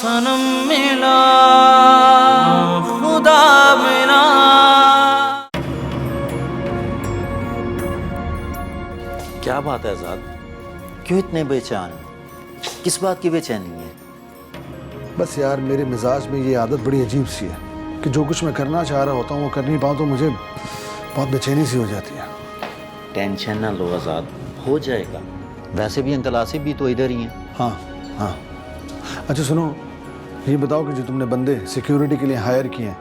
सनम मिला खुदा मिला। क्या बात है आजाद, क्यों इतने बेचैन? किस बात की बेचैनी है? बस यार मेरे मिजाज में ये आदत बड़ी अजीब सी है कि जो कुछ मैं करना चाह रहा होता हूँ वो कर नहीं पाऊँ तो मुझे बहुत बेचैनी सी हो जाती है। टेंशन ना लो आजाद, हो जाएगा। वैसे भी अंकल आसिफ भी तो इधर ही हैं। हाँ हाँ। अच्छा सुनो, ये बताओ कि जो तुमने बंदे सिक्योरिटी के लिए हायर किए हैं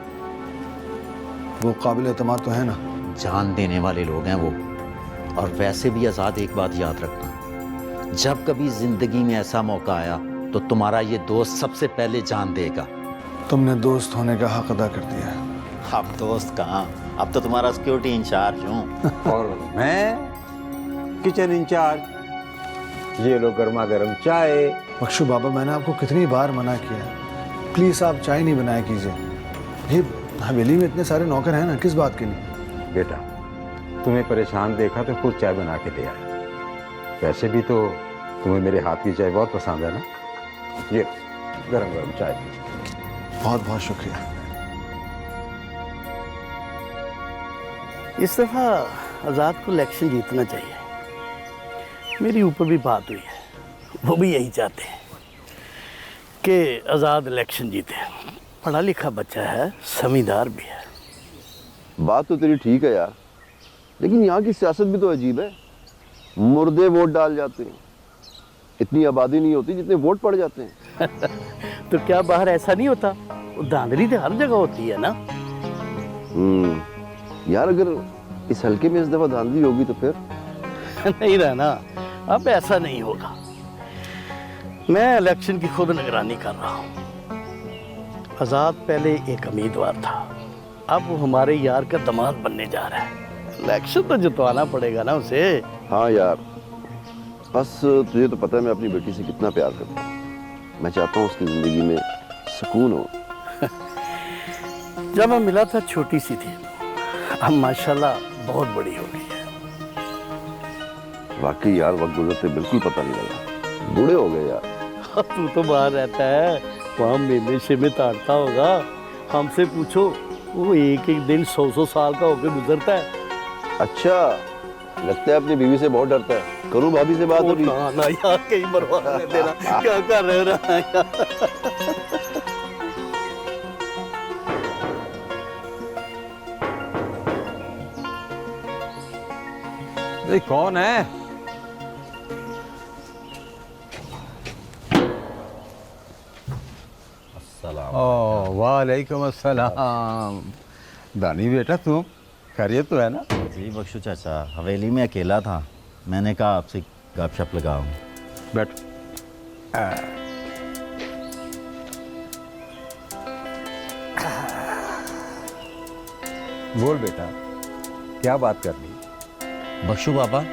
वो काबिल एतमाद तो है ना? जान देने वाले लोग हैं वो। और वैसे भी आजाद, एक बात याद रखना, जब कभी जिंदगी में ऐसा मौका आया तो तुम्हारा ये दोस्त सबसे पहले जान देगा। तुमने दोस्त होने का हक अदा कर दिया है। अब दोस्त कहाँ, अब तो तुम्हारा सिक्योरिटी इंचार्ज हूँ। और मैं किचन इंचार्ज। ये लो गर्मा गर्म चाय। बख्शू बाबा, मैंने आपको कितनी बार मना किया, प्लीज़ आप चाय नहीं बनाया कीजिए। ये हवेली में इतने सारे नौकर हैं ना, किस बात के लिए? बेटा, तुम्हें परेशान देखा तो खुद चाय बना के दिया। वैसे भी तो तुम्हें मेरे हाथ की चाय बहुत पसंद है ना। ये गरम गरम चाय। बहुत बहुत शुक्रिया। इस दफ़ा आज़ाद को इलेक्शन जीतना चाहिए। मेरी ऊपर भी बात हुई है, वो भी यही चाहते हैं कि आज़ाद इलेक्शन जीते। पढ़ा लिखा बच्चा है, समझदार भी है। बात तो तेरी ठीक है यार, लेकिन यहाँ की सियासत भी तो अजीब है। मुर्दे वोट डाल जाते हैं, इतनी आबादी नहीं होती जितने वोट पड़ जाते हैं। तो क्या बाहर ऐसा नहीं होता? धांधली तो हर जगह होती है ना। यार अगर इस हल्के में इस दफा धांधली होगी तो फिर नहीं रहना, अब ऐसा नहीं होगा। मैं इलेक्शन की खुद निगरानी कर रहा हूँ। आज़ाद पहले एक उम्मीदवार था, अब वो हमारे यार का दामाद बनने जा रहा है। इलेक्शन तो जितवाना पड़ेगा ना उसे। हाँ यार, बस तुझे तो पता है मैं अपनी बेटी से कितना प्यार करता हूँ। मैं चाहता हूँ उसकी जिंदगी में सुकून हो। जब मैं मिला था छोटी सी थी, अब माशाल्लाह बहुत बड़ी हो गई है। वाकई यार, वक्त गुजरते बिल्कुल पता नहीं लगा, बूढ़े हो गए यार। तू तो बाहर रहता है, वहाँ मेले शेमे ताड़ता होगा। हमसे पूछो, वो एक एक दिन 100 साल का होकर गुजरता है। अच्छा, लगता है अपनी बीवी से बहुत डरता है। करूँ भाभी से बात अभी? ना यार, कहीं मरवाने देना। क्या कर रहा है यार? ये कौन है? वालेकुम अस्सलाम। दानी बेटा, तुम खैरियत तो है ना? जी बख्शू चाचा, हवेली में अकेला था, मैंने कहा आपसे गपशप लगाऊं। बैठो। बोल बेटा, क्या बात करनी? बख्शू बाबा,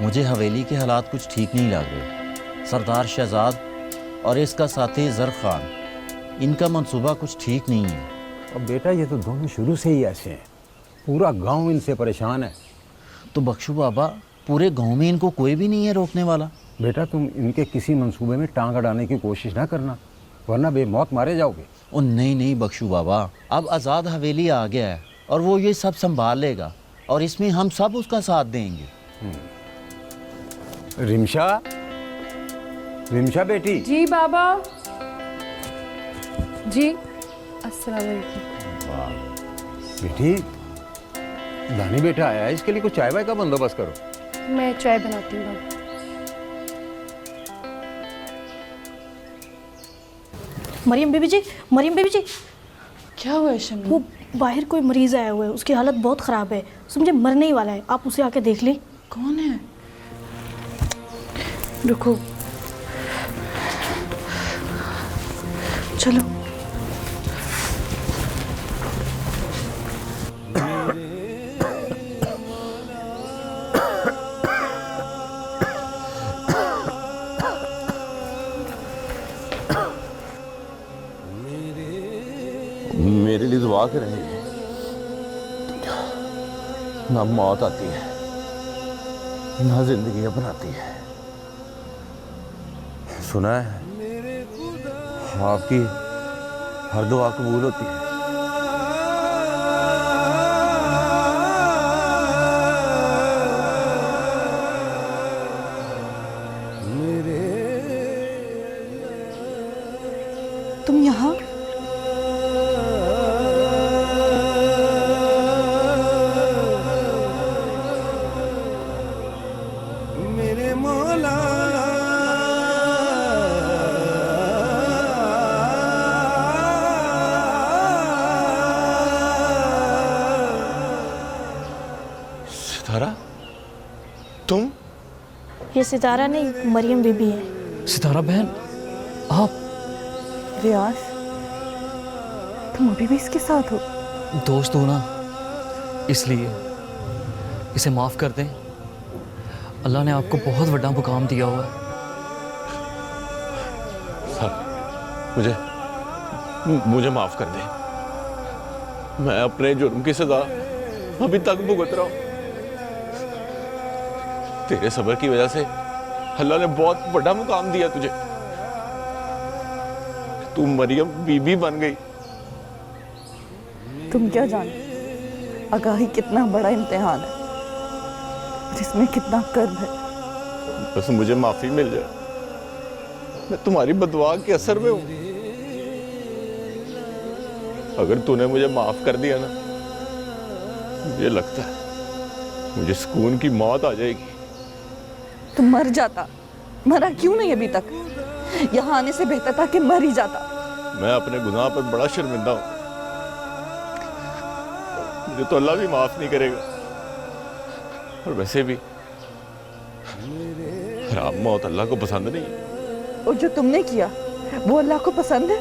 मुझे हवेली के हालात कुछ ठीक नहीं लग रहे। सरदार शहजाद और इसका साथी ज़र खान, इनका मंसूबा कुछ ठीक नहीं है। अब बेटा, ये तो दोनों शुरू से ही ऐसे हैं। पूरा गांव इनसे परेशान है। तो बख्शू बाबा, पूरे गांव में इनको कोई भी नहीं है रोकने वाला? बेटा, तुम इनके किसी मंसूबे में टांग अड़ाने की कोशिश ना करना, वरना बेमौत मारे जाओगे। ओ नहीं नहीं बख्शू बाबा, अब आज़ाद हवेली आ गया है और वो ये सब संभाल लेगा और इसमें हम सब उसका साथ देंगे। रिमशा, रिमशा बेटी। जी बाबा जी। अस्सलाम वालेकुम। बेटी, दानी बेटा आया है, इसके लिए कुछ चाय वाय का बंदोबस्त करो। मैं चाय बनाती हूँ बाबा। मरियम बीबी जी, मरियम बीबी जी, क्या हुआ है शमी? वो बाहर कोई मरीज आया हुआ है, उसकी हालत बहुत ख़राब है, समझे मरने ही वाला है। आप उसे आके देख लें। कौन है? रुको, चलो। मेरे लिए दुआ करें। ना मौत आती है ना जिंदगी बनाती है। सुना है आपकी हर दुआ कबूल होती है। तुम यहाँ? सितारा, तुम? ये सितारा नहीं, मरियम बीबी है। सितारा बहन, आप? रियाज, तुम अभी भी इसके साथ हो? दोस्त हो ना, इसलिए इसे माफ़ कर दें। अल्लाह ने आपको बहुत बड़ा मुकाम दिया हुआ है। मुझे माफ़ कर दे। मैं अपने जुर्म की सज़ा अभी तक भुगत रहा हूँ। तेरे सब्र की वजह से अल्लाह ने बहुत बड़ा मुकाम दिया तुझे। तू मरियम बीबी बन गई। तुम क्या जानो आगाही कितना बड़ा इम्तिहान है, जिसमें कितना कर्ब है। बस मुझे माफी मिल जाए, मैं तुम्हारी बदुआ के असर में हूं। अगर तूने मुझे माफ कर दिया ना, मुझे लगता है मुझे सुकून की मौत आ जाएगी। तुम मर जाता, मरा क्यों नहीं अभी तक? यहाँ आने से बेहतर था कि मर ही जाता। मैं अपने गुनाह पर बड़ा शर्मिंदा हूं। मुझे तो अल्लाह भी माफ नहीं करेगा, और वैसे भी हराम मौत अल्लाह को पसंद नहीं है। और जो तुमने किया वो अल्लाह को पसंद है?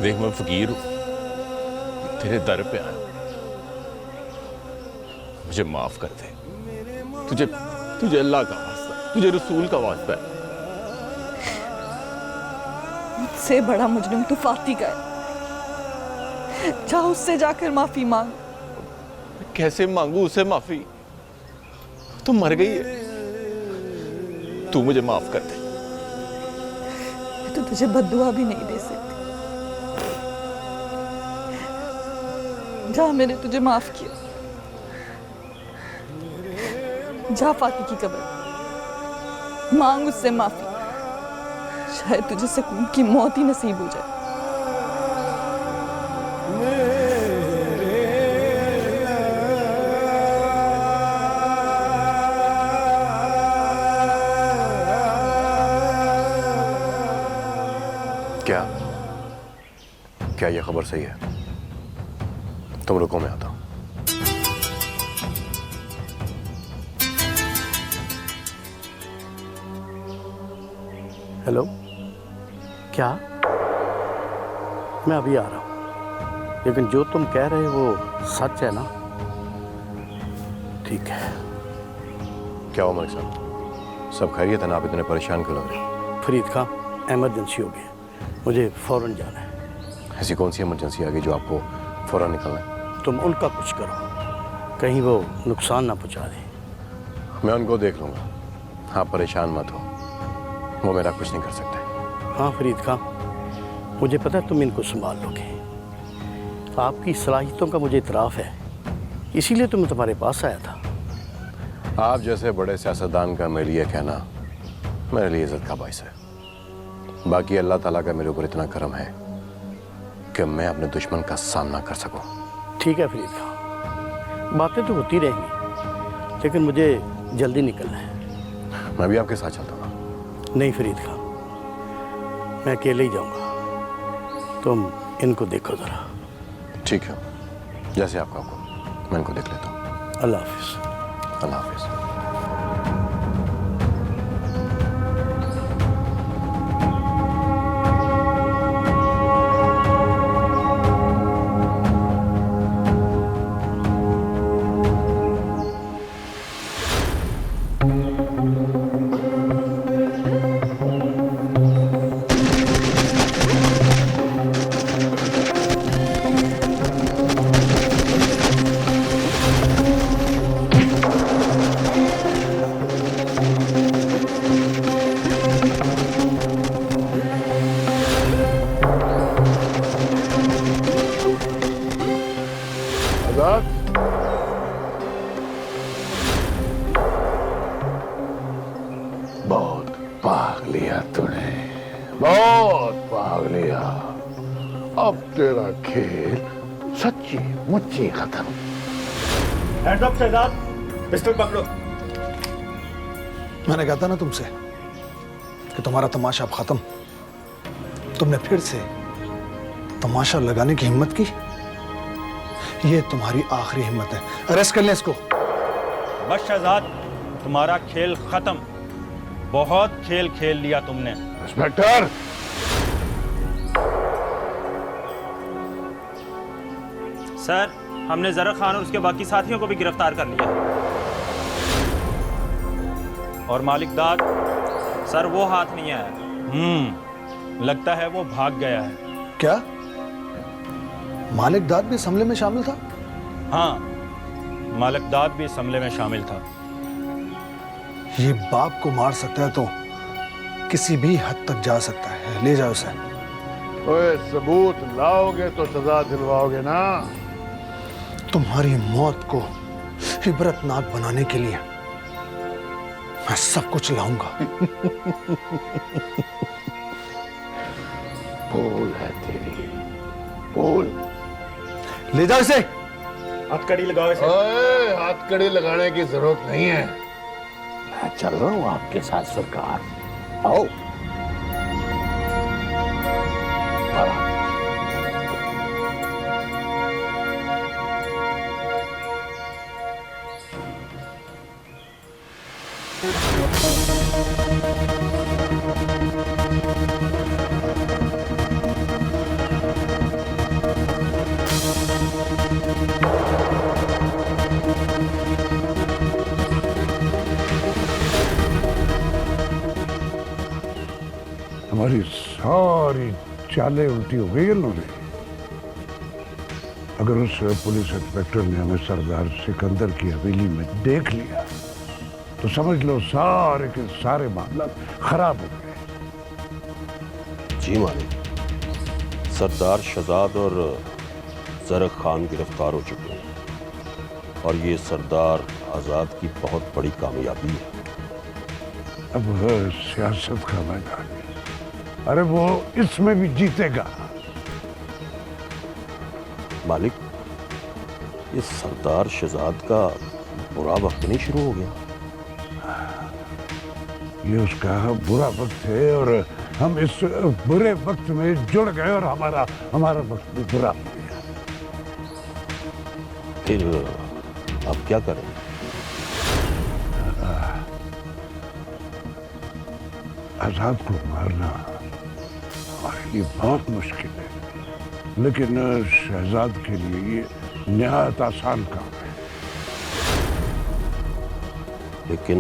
देख, मैं फकीर हूं, तेरे दर पे आया, मुझे माफ कर दे। तुझे अल्लाह का वास्ता, तुझे रसूल का वास्ता है। मुझसे बड़ा मुजरिम तू फाती का है। जा उससे जाकर माफी मांग। कैसे मांगू उसे माफी? तू मर गई है। तू मुझे माफ कर दे। तो तुझे बद्दुआ भी नहीं दे सकती। जा, मैंने तुझे माफ किया। जा फाती की कब्र, मांग उससे माफी। शायद तुझे सुकून की मौत ही नसीब हो जाए। क्या ये खबर सही है? तुम रुको, मैं आता हूं। हेलो, क्या? मैं अभी आ रहा हूँ, लेकिन जो तुम कह रहे हो वो सच है ना? ठीक है। क्या हुआ मलिक साहब, सब खैरियत है ना? आप इतने परेशान क्यों लग रहे हैं? फरीद खां, एमरजेंसी हो गई, मुझे फौरन जाना है। ऐसी कौन सी इमरजेंसी आ गई जो आपको फौरन निकलना है? तुम उनका कुछ करो, कहीं वो नुकसान ना पहुंचा दे। मैं उनको देख लूंगा, आप परेशान मत हो, वो मेरा कुछ नहीं कर सकते। हाँ फरीद खां, मुझे पता है तुम इनको संभाल लोगे। आपकी सलाहियतों का मुझे इतराफ़ है, इसीलिए तो मैं तुम्हारे पास आया था। आप जैसे बड़े सियासतदान का मेरे लिए कहना मेरे लिए इज्जत का बाइस है। बाकी अल्लाह ताला का मेरे ऊपर इतना करम है कि मैं अपने दुश्मन का सामना कर सकूं। ठीक है फरीद खां, बातें तो होती रहेंगी, लेकिन मुझे जल्दी निकलना है। मैं भी आपके साथ चलता हूँ। नहीं फरीद खां, मैं अकेले ही जाऊंगा, तुम इनको देखो ज़रा। ठीक है, जैसे आपका हुक्म, मैं इनको देख लेता हूँ। अल्लाह हाफिज़। अल्लाह हाफिज़। बहुत भाग लिया, अब तेरा खेल सच्ची मुच्ची खत्म। हैंड्स अप शहजाद, पिस्टल पकड़ो। मैंने कहा था ना तुमसे कि तुम्हारा तमाशा अब खत्म। तुमने फिर से तमाशा लगाने की हिम्मत की। ये तुम्हारी आखिरी हिम्मत है। अरेस्ट कर लें इसको। बस शहजाद, तुम्हारा खेल खत्म। बहुत खेल खेल लिया तुमने। इंस्पेक्टर, सर, हमने जरा खान और उसके बाकी साथियों को भी गिरफ्तार कर लिया। और मालिक दाद, सर वो हाथ नहीं आया। लगता है वो भाग गया है। क्या मालिक दाद भी इस हमले में शामिल था? हाँ, मालिक दाद भी इस हमले में शामिल था। ये बाप को मार सकता है तो किसी भी हद तक जा सकता है। ले जाओ उसे। ओए, सबूत लाओगे तो सजा दिलवाओगे ना। तुम्हारी मौत को इबरतनाक बनाने के लिए मैं सब कुछ लाऊंगा। भूल है तेरी, भूल। ले जाओ इसे। हथकड़ी लगाओ इसे। ओए, हथकड़ी लगाने की जरूरत नहीं है। मैं चल रहा हूँ आपके साथ सरकार। आओ। हमारी सारी चालें उल्टी हो गई इन्होंने। अगर उस पुलिस इंस्पेक्टर ने हमें सरदार सिकंदर की हवेली में देख लिया तो समझ लो सारे के सारे मामला खराब हो गए। जी मालिक, सरदार शहजाद और जरक खान गिरफ्तार हो चुके हैं और ये सरदार आज़ाद की बहुत बड़ी कामयाबी है। अब है सियासत का मैदान। अरे वो इसमें भी जीतेगा। मालिक, ये सरदार शहजाद का बुरा वक्त नहीं शुरू हो गया? ये उसका बुरा वक्त है और हम इस बुरे वक्त में जुड़ गए और हमारा वक्त भी बुरा हो गया। फिर अब क्या करें? आजाद को मारना हमारे लिए बहुत मुश्किल है, लेकिन शहजाद के लिए ये निहायत आसान काम है। लेकिन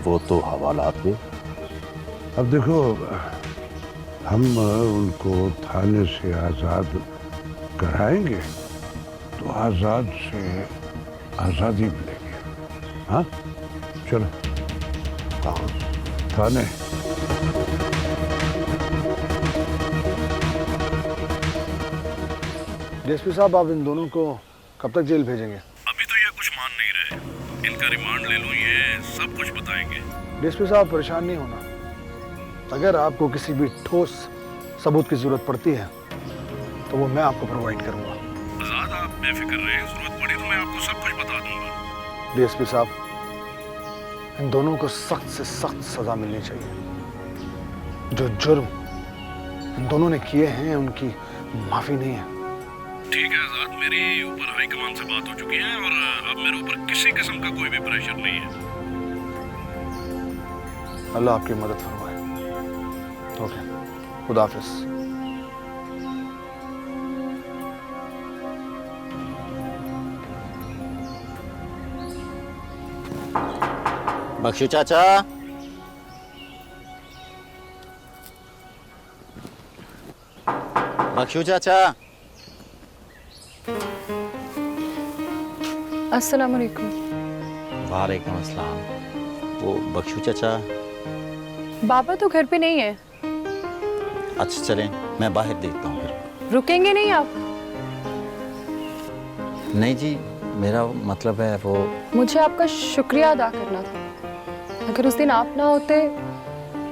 वो तो हवालात में। अब देखो, हम उनको थाने से आजाद कराएंगे तो आजाद से आजादी मिलेगी। हाँ, चलो थाने। डीएसपी साहब, आप इन दोनों को कब तक जेल भेजेंगे? अभी तो ये कुछ मान नहीं रहे। इनका रिमांड ले लूं, ये सब कुछ बताएंगे। डीएसपी साहब, परेशान नहीं होना। अगर आपको किसी भी ठोस सबूत की जरूरत पड़ती है तो वो मैं आपको प्रोवाइड करूंगा। आजाद, आप बेफिक्र रहें, जरूरत पड़ी तो मैं आपको सब कुछ बता दूंगा। डीएसपी साहब, इन दोनों को सख्त से सख्त सजा मिलनी चाहिए। जो जुर्म इन दोनों ने किए हैं उनकी माफी नहीं है। ठीक है आजाद, मेरी ऊपर हाई कमान से बात हो चुकी है और अब मेरे ऊपर किसी किस्म का कोई भी प्रेशर नहीं है। अल्लाह आपकी मदद फरमाए। ओके, खुदा हाफिज। बख्शू चाचा, बख्शू चाचा। अस्सलाम वालेकुम। वालेकुम अस्सलाम। वो बख्शू चाचा। बाबा तो घर पे नहीं है। अच्छा चलें, मैं बाहर देखता हूँ फिर। रुकेंगे नहीं आप? नहीं जी, मेरा मतलब है वो। मुझे आपका शुक्रिया अदा करना था। अगर उस दिन आप ना होते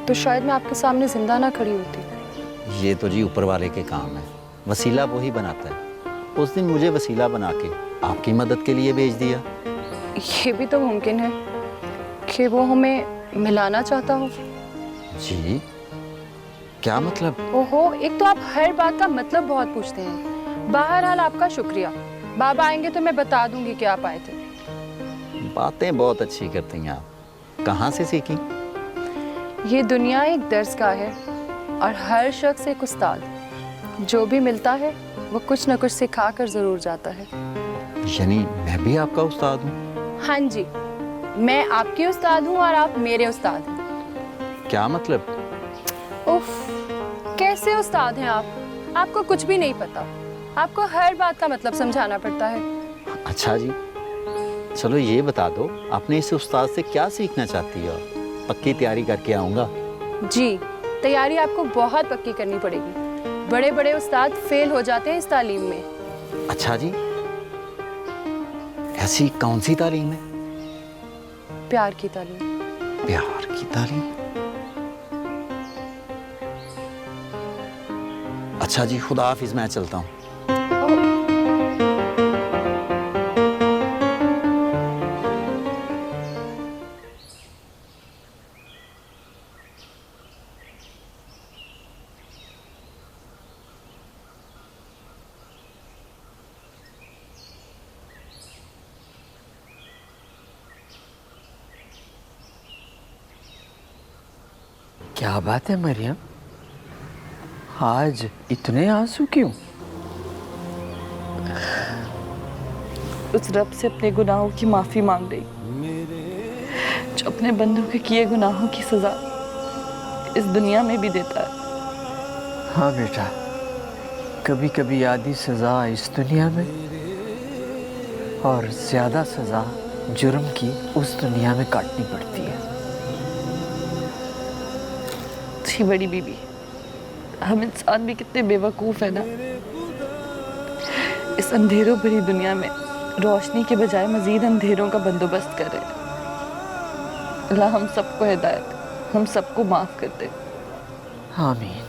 तो शायद मैं आपके सामने जिंदा ना खड़ी होती। ये तो जी ऊपर वाले के काम है, वसीला वही बनाता है। उस दिन मुझे वसीला बना के आपकी मदद के लिए भेज दिया। ये भी तो मुमकिन है कि वो हमें मिलाना चाहता हो। जी क्या मतलब? ओहो, एक तो आप हर बात का मतलब बहुत पूछते हैं। बहरहाल आपका शुक्रिया। बाबा आएंगे तो मैं बता दूंगी कि आप आए थे। बातें बहुत अच्छी करती हैं आप, कहाँ से सीखी? ये दुनिया एक दर्सगाह है और हर शख्स एक उस्ताद। जो भी मिलता है वो कुछ न कुछ सिखा कर जरूर जाता है। यानी मैं भी आपका उस्ताद हूँ? हाँ जी, मैं आपकी उस्ताद हूँ और आप मेरे उस्ताद हैं। क्या मतलब? उफ, कैसे उस्ताद हैं आप? आपको कुछ भी नहीं पता। आपको हर बात का मतलब समझाना पड़ता है। अच्छा जी, चलो ये बता दो, अपने इस उस्ताद से क्या सीखना चाहती हो? पक्की तैयारी करके आऊँगा। जी, तैयारी आपको बहुत पक्की करनी पड़ेगी। बड़े बड़े उस्ताद फेल हो जाते हैं इस तालीम में। अच्छा जी, ऐसी कौन सी तालीम है? प्यार की तालीम। प्यार की तालीम? अच्छा जी, खुदा हाफिज, मैं चलता हूँ। क्या बात है मरियम, आज इतने आंसू क्यों? उस रब से अपने गुनाहों की माफी मांग रही, जो अपने बंदों के किए गुनाहों की सजा इस दुनिया में भी देता है। हाँ बेटा, कभी कभी आधी सजा इस दुनिया में और ज्यादा सजा जुर्म की उस दुनिया में काटनी पड़ती है। जी बड़ी बीबी, हम इंसान भी कितने बेवकूफ है ना। इस अंधेरों भरी दुनिया में रोशनी के बजाय मजीद अंधेरों का बंदोबस्त कर रहे हैं। अल्लाह हम सबको हिदायत, हम सबको माफ कर दे। आमीन।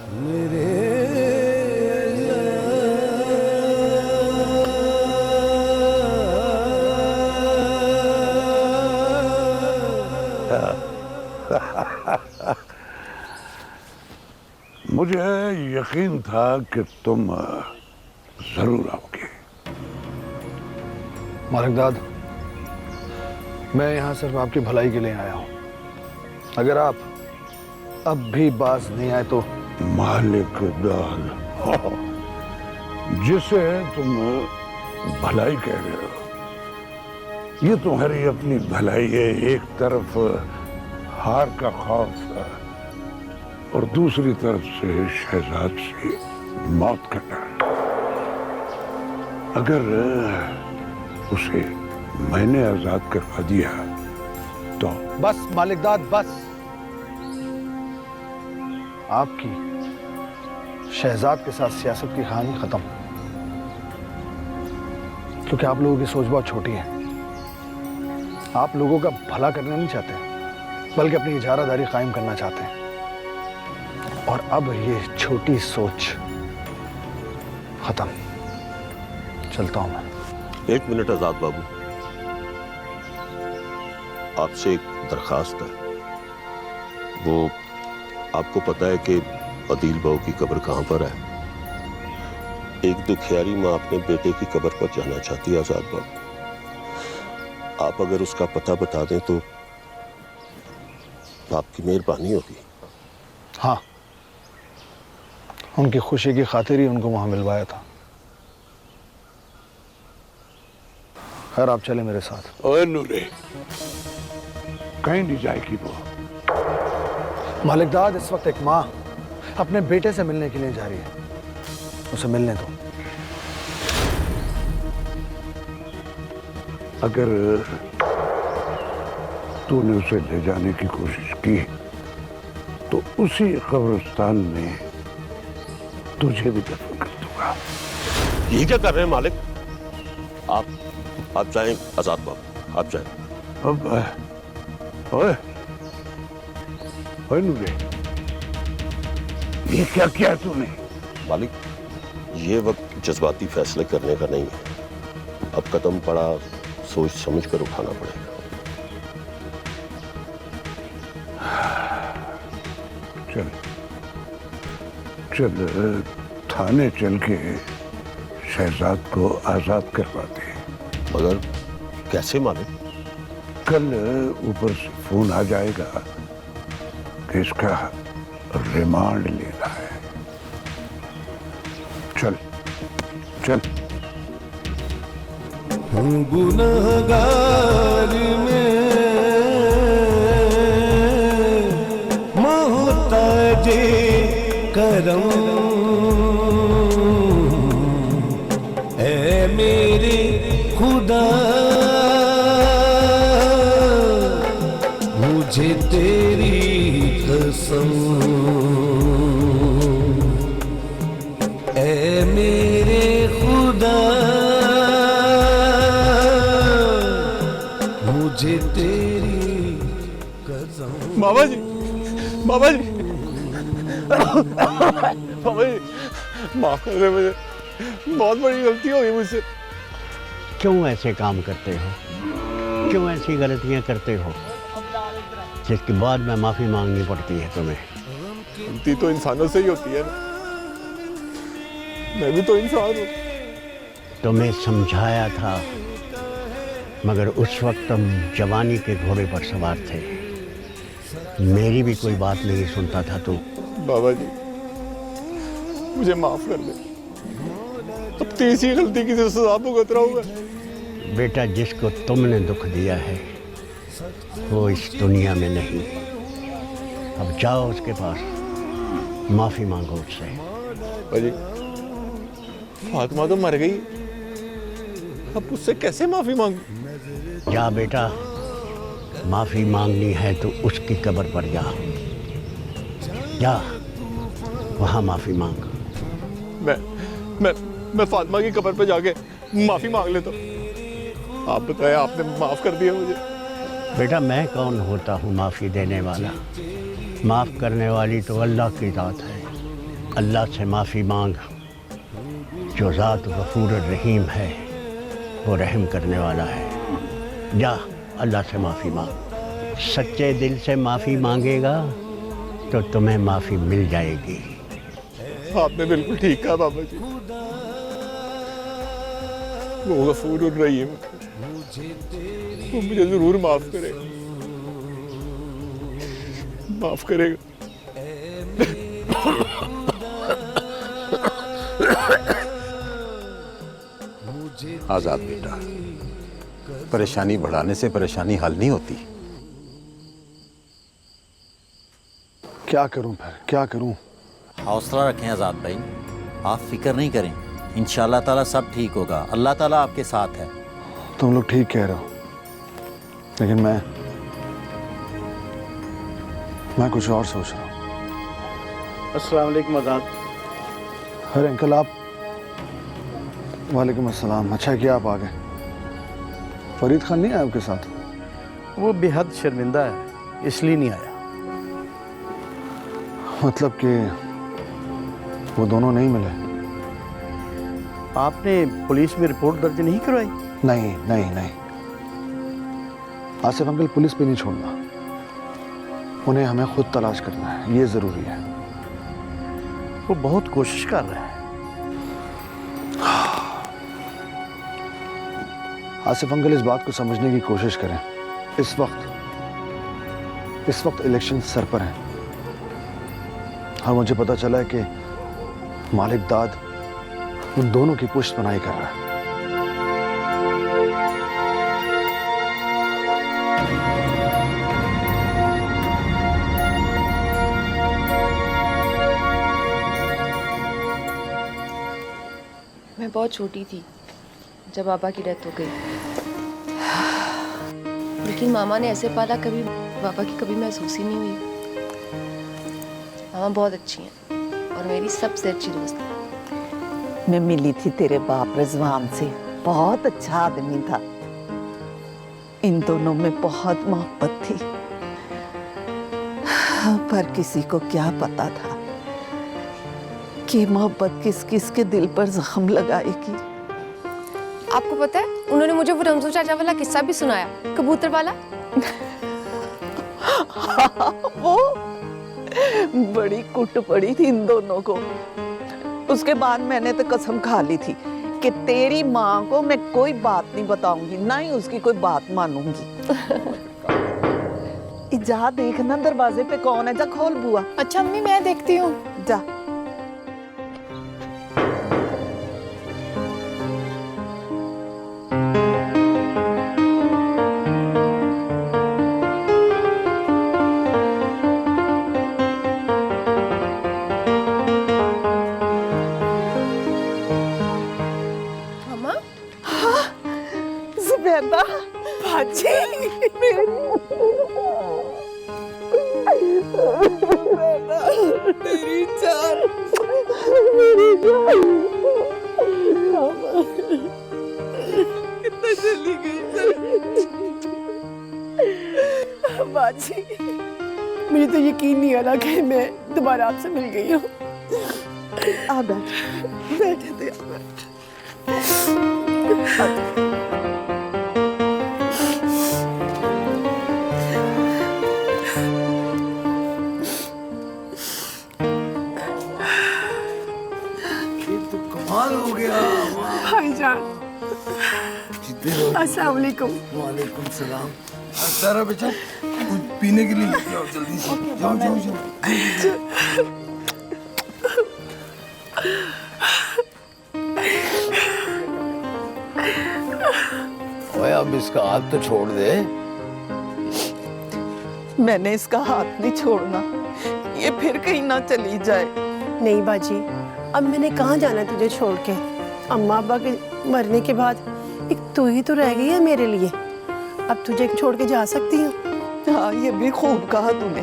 मुझे यकीन था कि तुम जरूर आओगे। मालिकदाद, मैं यहाँ सिर्फ आपकी भलाई के लिए आया हूँ। अगर आप अब भी बाज नहीं आए तो। मालिकदाद, जिसे तुम भलाई कह रहे हो, ये तुम्हारी अपनी भलाई है। एक तरफ हार का खौफ और दूसरी तरफ से शहजाद से मौत का डर। अगर उसे मैंने आजाद करवा दिया तो। बस मालिकदाद, बस। आपकी शहजाद के साथ सियासत की कहानी खत्म, क्योंकि आप लोगों की सोच बहुत छोटी है। आप लोगों का भला करना नहीं चाहते, बल्कि अपनी इजारादारी कायम करना चाहते हैं। और अब ये छोटी सोच खत्म। चलता हूं मैं। एक मिनट आजाद बाबू, आपसे एक दरखास्त है। वो आपको पता है कि अदील बहू की कब्र कहां पर है? एक दुखियारी माँ अपने बेटे की कब्र पर जाना चाहती है आजाद बाबू। आप अगर उसका पता बता दें तो आपकी मेहरबानी होगी। हाँ, उनकी खुशी की खातिर ही उनको वहां मिलवाया था। खैर, आप चले मेरे साथ। ओए नूरे, कहीं नहीं जाएगी वो। मालिकदाद, इस वक्त एक माँ अपने बेटे से मिलने के लिए जा रही है। उसे मिलने दो। अगर तूने उसे ले जाने की कोशिश की तो उसी कब्रिस्तान में तुझे भी दफन कर दूंगा। ये क्या कर रहे हैं मालिक? आप जाएं आजाद बाबू, आप जाएं। अब ओए नूरे, ये क्या किया तूने? मालिक, ये वक्त जज्बाती फैसले करने का नहीं है। अब कदम पड़ा, सोच समझ कर उठाना पड़ेगा। चल चल थाने चल के शहजाद को आजाद करवा दे। मगर कैसे मालिक? कल ऊपर से फोन आ जाएगा कि इसका रिमांड लेना है। चल चल। गुनहगार में मोहताज करम है मेरे खुदा, मुझे तेरी कसम ऐ मेरे खुदा, मुझे तेरी कसम। बाबा जी, बाबा जी, बाबा जी, माफ कर दे मुझे, बहुत बड़ी गलती हो गई मुझसे। क्यों ऐसे काम करते हो? क्यों ऐसी गलतियां करते हो जिसके बाद में माफ़ी मांगनी पड़ती है तुम्हें? गलती तो इंसानों से ही होती है ना, मैं भी तो इंसान हूँ। तुम्हें समझाया था मगर उस वक्त तुम जवानी के घोड़े पर सवार थे, मेरी भी कोई बात नहीं सुनता था तू। बाबा जी, मुझे माफ कर दे, अब तीसरी गलती की सजा भुगत रहा हूँ मैं। बेटा, जिसको तुमने दुख दिया है वो इस दुनिया में नहीं। अब जाओ उसके पास, माफी मांगो उससे। बाजी, फातिमा तो मर गई, अब उससे कैसे माफी मांगू? जा बेटा, माफी मांगनी है तो उसकी कब्र पर जा, जा वहां माफी मांग। मैं फातिमा की कब्र पे जाके माफी मांग लेता हूँ। आप बताएं, आपने माफ कर दिया मुझे। बेटा, मैं कौन होता हूँ माफी देने वाला? माफ करने वाली तो अल्लाह की ज़ात है। अल्लाह से माफी मांग, जो ज़ात गफूर रहीम है, वो रहम करने वाला है। जा अल्लाह से माफी मांग। सच्चे दिल से माफी मांगेगा तो तुम्हें माफी मिल जाएगी। आपने बिल्कुल ठीक कहा बाबा जी, वो गफूर रहीम, वो मुझे जरूर माफ करेगा, माफ करेगा। आजाद बेटा, परेशानी बढ़ाने से परेशानी हल नहीं होती। क्या करूं फिर, क्या करूं? हौसला रखें आज़ाद भाई, आप फिक्र नहीं करें, इंशाअल्लाह ताला सब ठीक होगा। अल्लाह ताला आपके साथ है। तुम लोग ठीक कह रहे हो, लेकिन मैं कुछ और सोच रहा हूँ। अस्सलाम वालेकुम आज़ाद। अरे अंकल आप। वालेकुम अस्सलाम। अच्छा किया आप आ गए। फरीद खान नहीं आया आपके साथ? वो बेहद शर्मिंदा है, इसलिए नहीं आया। मतलब कि वो दोनों नहीं मिले? आपने पुलिस में रिपोर्ट दर्ज नहीं करवाई? नहीं नहीं नहीं, आसिफ अंकल पुलिस पे नहीं छोड़ना, उन्हें हमें खुद तलाश करना है, ये जरूरी है। वो बहुत कोशिश कर रहा है। आसिफ अंकल इस बात को समझने की कोशिश करें। इस वक्त इलेक्शन सर पर है और मुझे पता चला है कि मालिक दाद उन दोनों की पुष्ट बनाई कर रहा है। मैं बहुत छोटी थी जब पापा की डेथ हो गई, लेकिन मामा ने ऐसे पाला कभी पापा की कभी महसूस ही नहीं हुई। मामा बहुत अच्छी हैं और मेरी सबसे अच्छी दोस्त है। मैं मिली थी तेरे बाप रिजवान से, बहुत अच्छा आदमी था। इन दोनों में बहुत मोहब्बत थी, पर किसी को क्या पता था कि मोहब्बत किस किस के दिल पर जख्म लगाएगी। आपको पता है उन्होंने मुझे वो रमजू चाचा वाला किस्सा भी सुनाया, कबूतर वाला। वो बड़ी कुट पड़ी थी इन दोनों को। उसके बाद मैंने तो कसम खा ली थी कि तेरी माँ को मैं कोई बात नहीं बताऊंगी, ना ही उसकी कोई बात मानूंगी। जा देखना दरवाजे पे कौन है, जा खोल बुआ। अच्छा अम्मी मैं देखती हूँ। जा। जुबैदा भाजी मेरी जान, मेरी जान कितना जल्दी गई बाजी, मुझे तो यकीन नहीं आ रहा कि मैं दोबारा आपसे मिल गई हूँ। आ बैठे थे। कमाल हो गया भाईजान। अस्सलाम वालेकुम। वालेकुम सलाम। सारा बेटा कुछ पीने के लिए लेके आओ जल्दी से। जाओ जाओ जाओ। ओए अब इसका हाथ तो छोड़ दे। मैंने इसका हाथ नहीं छोड़ना, ये फिर कहीं ना चली जाए। नहीं बाजी, अब मैंने कहाँ जाना तुझे छोड़ के। अम्मा अब्बा के मरने के बाद एक तू ही तो रह गई है मेरे लिए। अब तुझे छोड़ के जा सकती हूँ। हाँ ये भी खूब कहा तूने।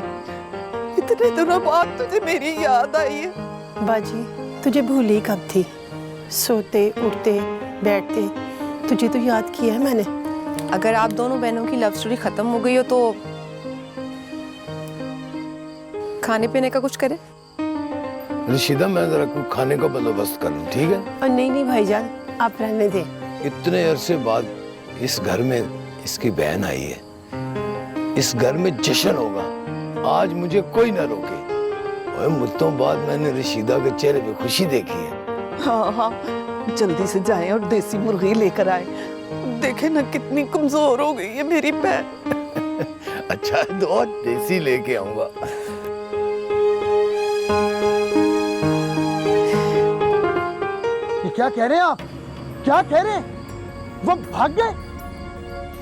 इतने दिनों बाद तुझे मेरी याद आई है। बाजी तुझे भूली कब थी, सोते उठते बैठते तुझे तो याद किया है मैंने। अगर आप दोनों बहनों की लव स्टोरी खत्म हो गई हो तो खाने पीने का कुछ करें। रशीदा मैं जरा कुछ खाने का बंदोबस्त कर लूं, ठीक है? और नहीं नहीं भाईजान आप रहने दे। इतने अरसे बाद इस घर में इसकी बहन आई है, इस घर में जश्न होगा, आज मुझे कोई ना रोके। और मुद्दों बाद मैंने रशीदा के चेहरे पे खुशी देखी है। हाँ हाँ जल्दी से जाएं और देसी मुर्गी लेकर आए। देखे ना कितनी कमजोर हो गई है मेरी बहन। अच्छा तो देसी लेके आऊंगा। क्या कह रहे हैं आप? क्या कह रहे हैं? वो भाग गए?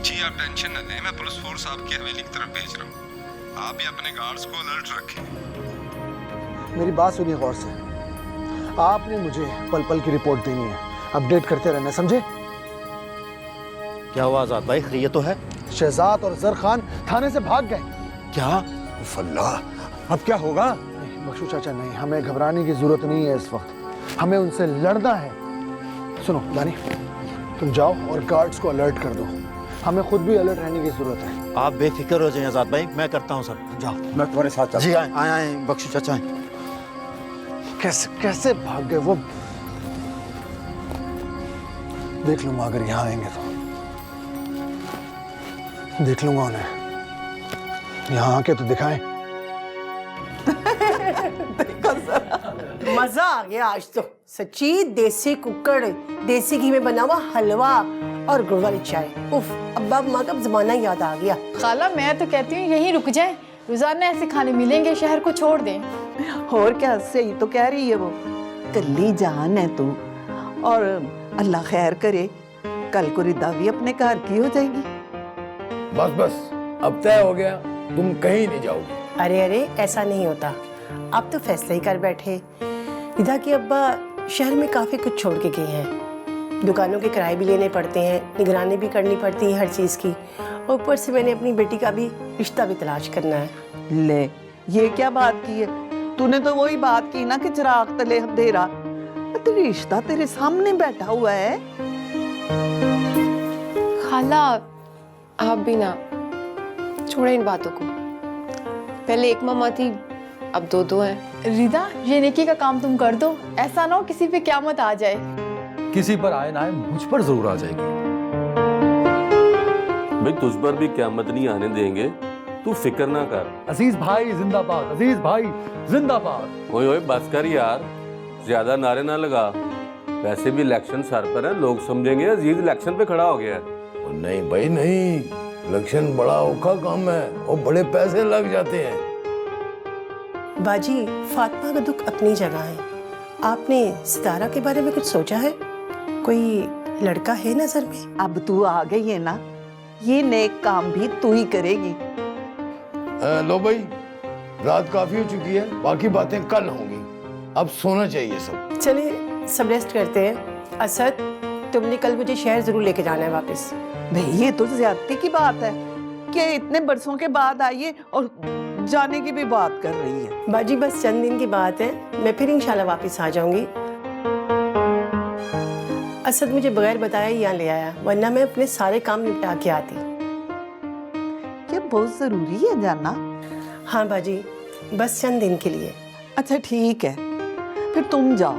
जी आप टेंशन न लें, मैं पुलिस फोर्स आपकी हवेली की तरफ भेज रहा हूँ। आप भी अपने गार्ड्स को अलर्ट रखें। मेरी बात सुनिए गौर से। आपने मुझे पल पल की रिपोर्ट देनी है, अपडेट करते रहना, समझे? क्या आवाज आता है? खैरियत तो है? शहजाद और जर खान थाने से भाग गए। क्या? अल्लाह, अब क्या होगा? नहीं बख्शू चाचा नहीं, हमें घबराने की जरूरत नहीं है इस वक्त, हमें उनसे लड़ना है। सुनो दानी, तुम जाओ और गार्ड्स को अलर्ट कर दो, हमें खुद भी अलर्ट रहने की जरूरत है। आप बेफिक्र हो जाएं आजाद भाई, मैं करता हूँ सब। जाओ। मैं तुम्हारे साथ चलता हूं। जी आए बख्शू चाचा। कैसे कैसे भाग गए वो? देख लूंगा अगर यहाँ आएंगे तो, देख लूंगा उन्हें। यहाँ आके तो दिखाएं। मजा आ गया आज तो सच्ची। देसी कुक्कड़, देसी घी में बना हुआ हलवा और गुड़ वाली चाय। उफ, अब्बा अम्मा का जमाना याद आ गया। खाला मैं तो कहती हूँ यहीं रुक जाएं, रोजाना ऐसे खाने मिलेंगे, शहर को छोड़ दें। और क्या, सही तो कह रही है वो। कल्ली जान है तू, और अल्लाह खैर करे कल को रिदा भी अपने घर की हो जाएगी। बस बस अब तय हो गया, तुम कहीं नहीं जाओगी। अरे अरे ऐसा नहीं होता, आप तो फैसला ही कर बैठे। रिदा के अब्बा शहर में काफ़ी कुछ छोड़ के गए हैं, दुकानों के किराए भी लेने पड़ते हैं, निगरानी भी करनी पड़ती है हर चीज़ की, और ऊपर से मैंने अपनी बेटी का भी रिश्ता भी तलाश करना है। ले ये क्या बात की है? तूने तो वही बात की ना कि चिराग तले अंधेरा। तेरा रिश्ता तेरे सामने बैठा हुआ है। खाला आप भी ना छोड़े इन बातों को। पहले एक मामा थी, अब दो हैं। रिदा, ये नेकी का काम तुम कर दो, ऐसा ना हो किसी पे क़यामत आ जाए। किसी पर आए ना आए, मुझ पर जरूर आ जाएगी। भाई तुझ पर भी क़यामत नहीं आने देंगे, तू फिक्र ना कर। अजीज भाई जिंदाबाद, अजीज भाई जिंदाबाद। ओए ओए बस कर यार, ज्यादा नारे ना लगा। वैसे भी इलेक्शन सर पर है, लोग समझेंगे अजीज इलेक्शन पे खड़ा हो गया है। नहीं भाई नहीं, इलेक्शन बड़ा औखा काम है और बड़े पैसे लग जाते हैं। बाजी, फातिमा का दुख अपनी जगह है। आपने सितारा के बारे में कुछ सोचा है? कोई लड़का है नजर में? अब तू आ गई है ना, ये नेक काम भी तू ही करेगी। लो भाई, रात काफी हो चुकी है, बाकी बातें कल होंगी, अब सोना चाहिए सब। चलिए सब रेस्ट करते हैं। असद, तुमने कल मुझे शहर जरूर लेके जाना है वापस। भाई ये तो ज्यादती की बात है कि इतने बरसों के बाद आइए और जाने की भी बात कर रही है। बाजी बस चंद दिन की बात है, मैं फिर इंशाल्लाह वापस आ जाऊंगी। असद मुझे बगैर बताया ही यहाँ ले आया, वरना मैं अपने सारे काम निपटा के आती। क्या बहुत जरूरी है जाना? हाँ बाजी, बस चंद दिन के लिए। अच्छा ठीक है, फिर तुम जाओ,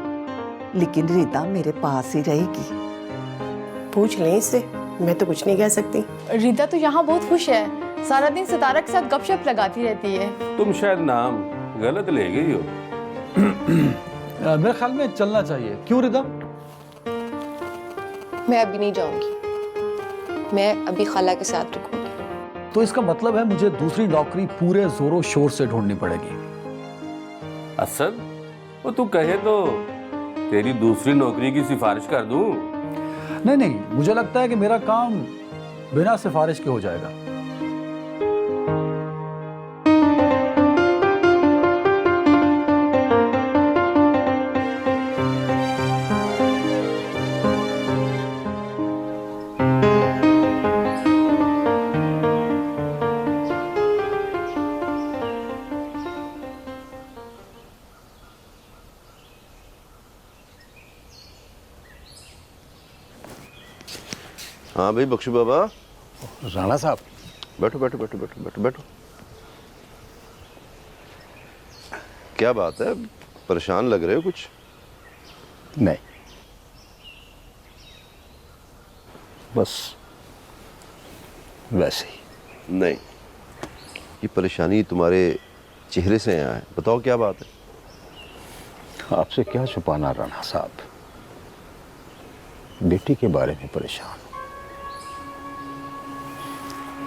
लेकिन रिदा मेरे पास ही रहेगी। पूछ लें इससे, मैं तो कुछ नहीं कह सकती। रिदा तो यहाँ बहुत खुश है, सारा दिन सितारा के साथ गपशप लगाती रहती है। तुम शायद नाम गलत ले गई हो। मेरे ख्याल में चलना चाहिए, क्यों रिदा? मैं अभी नहीं जाऊंगी, मैं अभी खाला के साथ रुकूंगी। तो इसका मतलब है मुझे दूसरी नौकरी पूरे जोरों शोर से ढूंढनी पड़ेगी। असद, वो तू कहे तो तेरी दूसरी नौकरी की सिफारिश कर दूं? नहीं नहीं, मुझे लगता है कि मेरा काम बिना सिफारिश के हो जाएगा। हाँ भाई बख्शू बाबा। राणा साहब, बैठो बैठो बैठो बैठो बैठो बैठो। क्या बात है, परेशान लग रहे हो कुछ? नहीं, बस वैसे ही। नहीं, ये परेशानी तुम्हारे चेहरे से यहाँ है, बताओ क्या बात है? आपसे क्या छुपाना राणा साहब, बेटी के बारे में परेशान।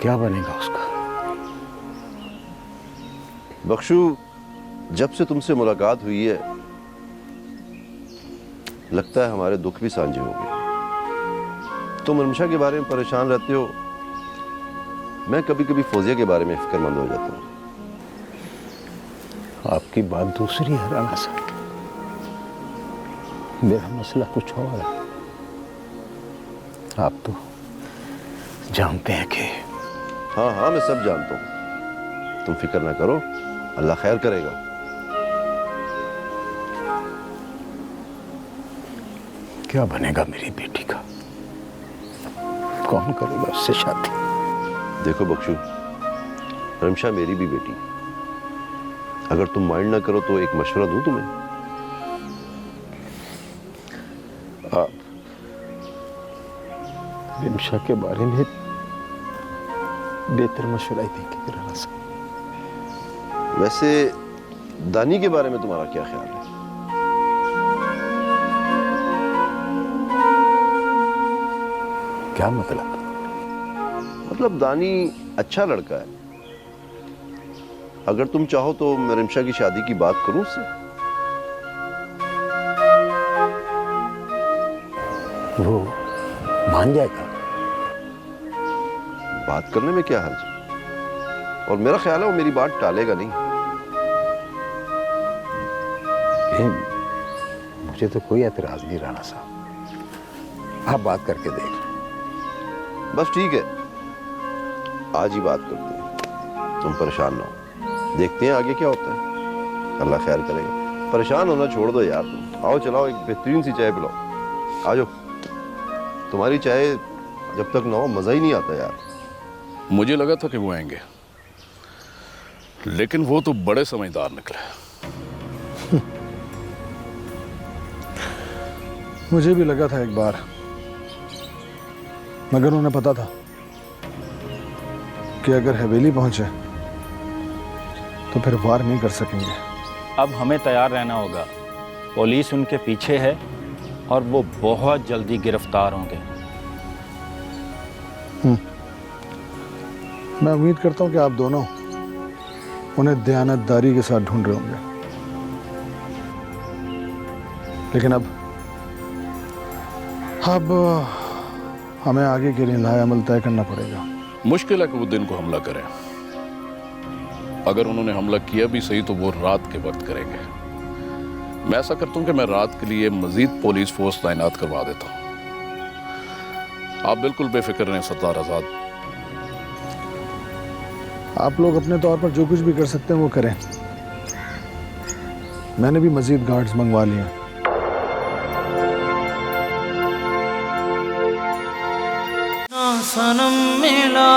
क्या बनेगा उसका? बख्शू, जब से तुमसे मुलाकात हुई है लगता है हमारे दुख भी सांझे हो गए। तुम रमशा के बारे में परेशान रहते हो, मैं कभी कभी फौजिया के बारे में फिक्रमंद हो जाता हूँ। आपकी बात दूसरी है राणा साहब, मेरा मसला कुछ और है। आप तो जानते हैं कि। हाँ हाँ, मैं सब जानता हूँ, तुम फिक्र ना करो, अल्लाह खैर करेगा। क्या बनेगा मेरी बेटी का? कौन करेगा उससे शादी? देखो बख्शू, रमशा मेरी भी बेटी, अगर तुम माइंड ना करो तो एक मशवरा दूं तुम्हें। आप रमशा के बारे में बेहतर मशवरा ही देंगे राणा साहब। वैसे दानी के बारे में तुम्हारा क्या ख्याल है? क्या मतलब? मतलब दानी अच्छा लड़का है, अगर तुम चाहो तो मैं रमशा की शादी की बात करूं उससे। वो मान जाएगा? बात करने में क्या हर्ज है, और मेरा ख्याल है वो मेरी बात टालेगा नहीं। मुझे तो कोई एतराज नहीं राणा साहब, आप बात करके देख लो। बस ठीक है, आज ही बात करते हैं, तुम परेशान ना हो, देखते हैं आगे क्या होता है, अल्लाह खैर करेगा। परेशान होना छोड़ दो यार तुम, आओ चलाओ एक बेहतरीन सी चाय पिलाओ, आ जाओ। तुम्हारी चाय जब तक ना हो मज़ा ही नहीं आता यार। मुझे लगा था कि वो आएंगे, लेकिन वो तो बड़े समझदार निकले। मुझे भी लगा था एक बार, मगर उन्हें पता था कि अगर हवेली पहुंचे तो फिर वार नहीं कर सकेंगे। अब हमें तैयार रहना होगा। पुलिस उनके पीछे है और वो बहुत जल्दी गिरफ्तार होंगे। मैं उम्मीद करता हूं कि आप दोनों उन्हें दयानतदारी के साथ ढूंढ रहे होंगे, लेकिन अब हमें आगे के लिए लाएअमल तय करना पड़ेगा। मुश्किल है कि वो दिन को हमला करें। अगर उन्होंने हमला किया भी सही तो वो रात के वक्त करेंगे। मैं ऐसा करता हूं कि मैं रात के लिए मजीद पुलिस फोर्स तैनात करवा देता हूं। आप बिल्कुल बेफिक्र रहें सरदार आजाद। आप लोग अपने तौर पर जो कुछ भी कर सकते हैं वो करें। मैंने भी मजीद गार्ड्स मंगवा लिए हैं। सनम मिला